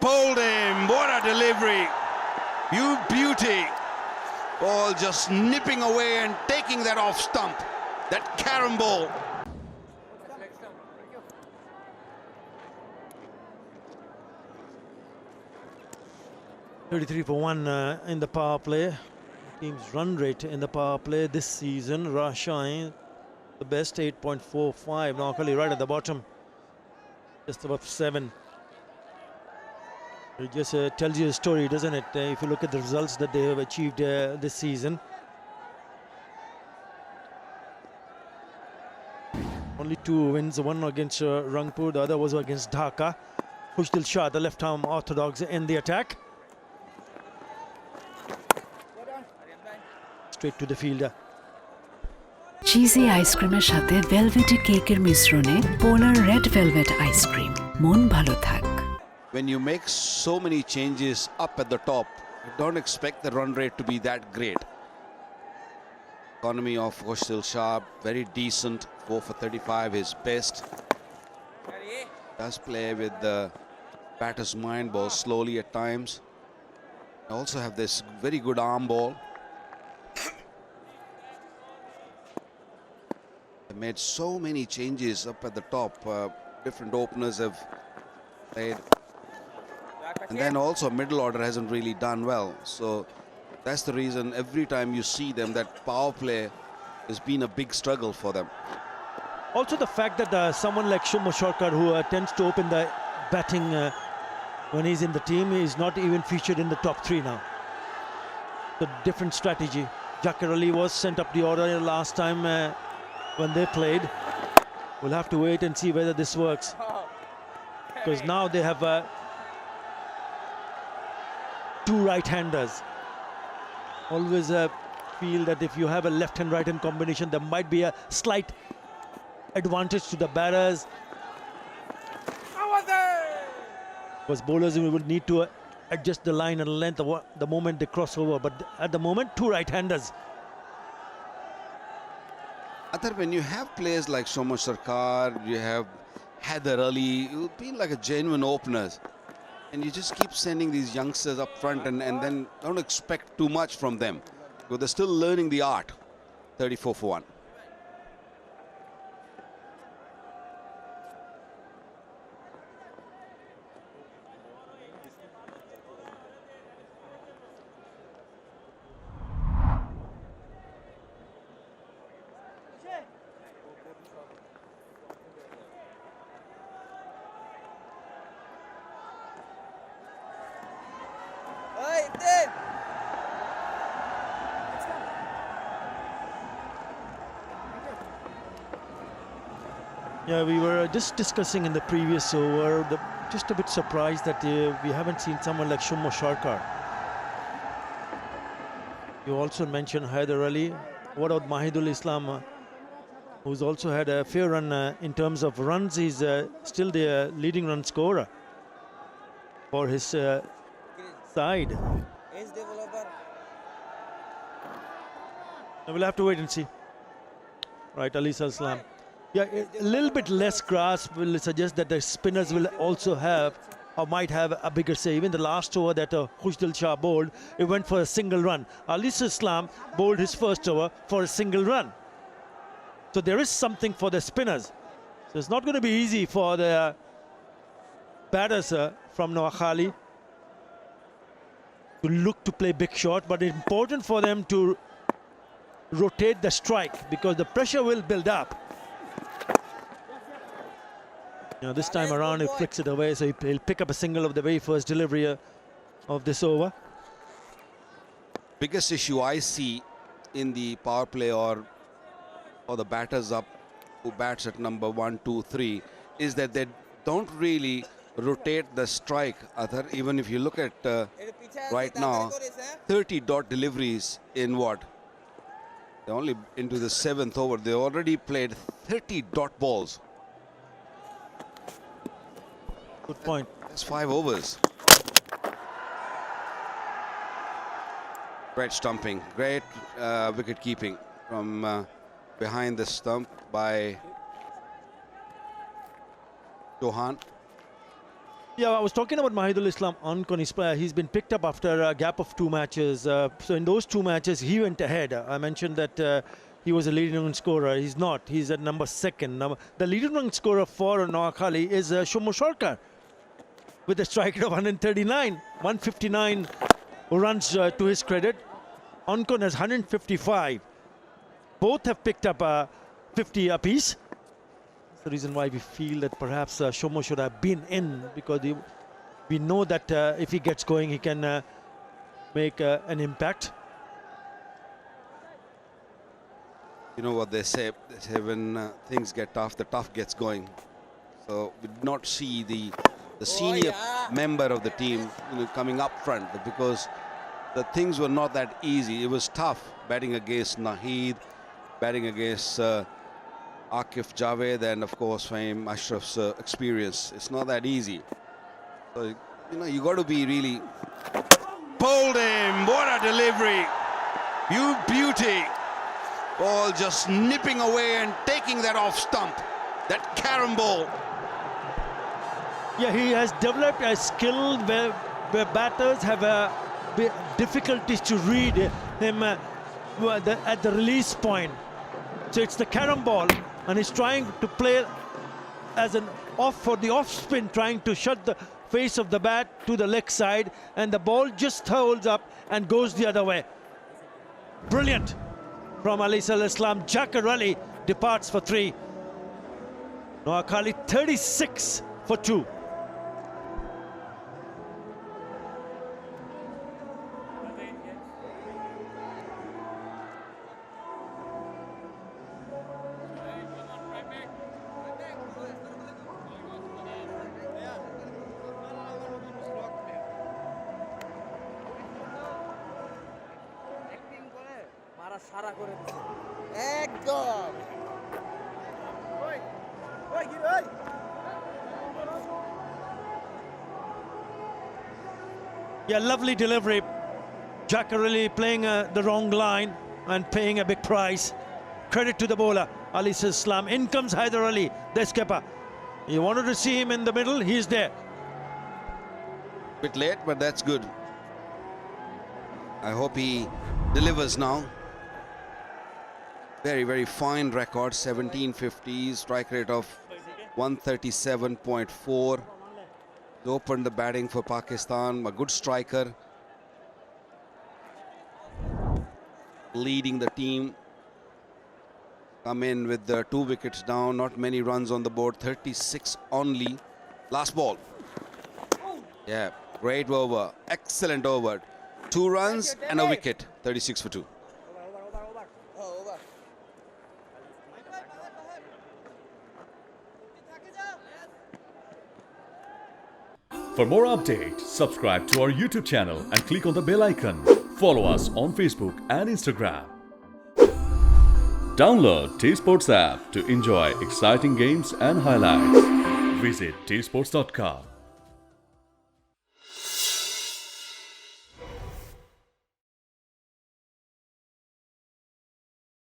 bowled him. What a delivery. You beauty. Ball just nipping away and taking that off stump. That carom ball. .33 for 1 in the power play. Team's run rate in the power play this season, Rajshahi, the best, 8.45. Noakhali right at the bottom, just above 7. It just tells you a story, doesn't it? If you look at the results that they have achieved this season. Only 2 wins, one against Rangpur, the other was against Dhaka. Khushdil Shah, the left-arm orthodox, in the attack. Straight to the fielder. Cheesy আইসক্রিমের সাথে velvety কেকের মিশ্রণে পোলার red velvet ice cream মন ভালো থাক। When you make so many changes up at the top, you don't expect the run rate to be that great. Economy of Khushdil Shah, very decent, 4 for 35, his best. Does play with the batter's mind ball slowly at times. Also have this very good arm ball. They made so many changes up at the top. Different openers have played. And then also middle order hasn't really done well. So that's the reason every time you see them, that power play has been a big struggle for them. Also the fact that someone like Shumo Sharkar, who tends to open the batting when he's in the team, is not even featured in the top 3 now. The different strategy. Zakir Ali was sent up the order last time when they played. We'll have to wait and see whether this works, because now they have 2 right-handers. Always feel that if you have a left and right hand combination, there might be a slight advantage to the batters, because bowlers will need to adjust the line and length of the moment they cross over. But at the moment, 2 right-handers. Athar, when you have players like Shomo Sarkar, you have Haider Ali, you've been like a genuine openers, and you just keep sending these youngsters up front and then don't expect too much from them, because they're still learning the art. 34 for 1. Yeah, we were just discussing in the previous over, just a bit surprised that we haven't seen someone like Shumo Sharkar. You also mentioned Haider Ali. What about Mahidul Islam, who's also had a fair run in terms of runs? He's still the leading run scorer for his side. We'll have to wait and see. Right, Ali Salsalam. Yeah, a little bit less grasp will suggest that the spinners will also have, or might have, a bigger say. Even the last over that Khushdil Shah bowled, it went for a single run. Ali Islam bowled his first over for a single run. So there is something for the spinners. So it's not going to be easy for the batters from Noakhali to look to play big shot, but it's important for them to rotate the strike, because the pressure will build up. Now this time around he flicks it away, so he'll pick up a single of the very first delivery of this over. Biggest issue I see in the power play or the batters up who bats at number 1, 2, 3 is that they don't really rotate the strike. Athar, even if you look at right now, 30 dot deliveries in what? They're only into the 7th over. They already played 30 dot balls. Good point. That's 5 overs. Great stumping, great wicket keeping from behind the stump by Chauhan. Yeah, I was talking about Mahidul Islam Ankon. He's been picked up after a gap of 2 matches. So in those 2 matches, he went ahead. I mentioned that he was a leading run scorer. He's not. He's at number 2nd. The leading run scorer for Noakhali is Shomo Sarkar with a strike rate of 139, 159 runs to his credit. Ankon has 155. Both have picked up 50 apiece. That's the reason why we feel that perhaps Shomo should have been in, because we know that if he gets going, he can make an impact. You know what they say? They say when things get tough, the tough gets going. So we did not see the senior member of the team coming up front, because the things were not that easy. It was tough batting against Naheed, batting against Akif Javed, and of course Fahim Ashraf's experience. It's not that easy. So you got to be really. Pulled him! What a delivery! You beauty! Ball just nipping away and taking that off stump. That carom ball. Yeah, he has developed a skill where batters have difficulties to read him at the release point. So it's the carom ball, and he's trying to play as an for the off spin, trying to shut the face of the bat to the leg side, and the ball just holds up and goes the other way. Brilliant from Alisal Islam. Jakar Ali departs for 3. Noakhali 36 for 2. Yeah, lovely delivery. Jakar Ali playing the wrong line and paying a big price. Credit to the bowler, Alisal Islam. In comes Haider Ali, the skipper. You wanted to see him in the middle, he's there. Bit late, but that's good. I hope he delivers now. Very, very fine record. 1750, strike rate of 137.4. Opened the batting for Pakistan. A good striker. Leading the team. Come in with the 2 wickets down. Not many runs on the board. 36 only. Last ball. Yeah, great over. Excellent over. 2 runs and a wicket. 36 for 2. For more updates, subscribe to our YouTube channel and click on the bell icon. Follow us on Facebook and Instagram. Download T Sports app to enjoy exciting games and highlights. Visit tsports.com.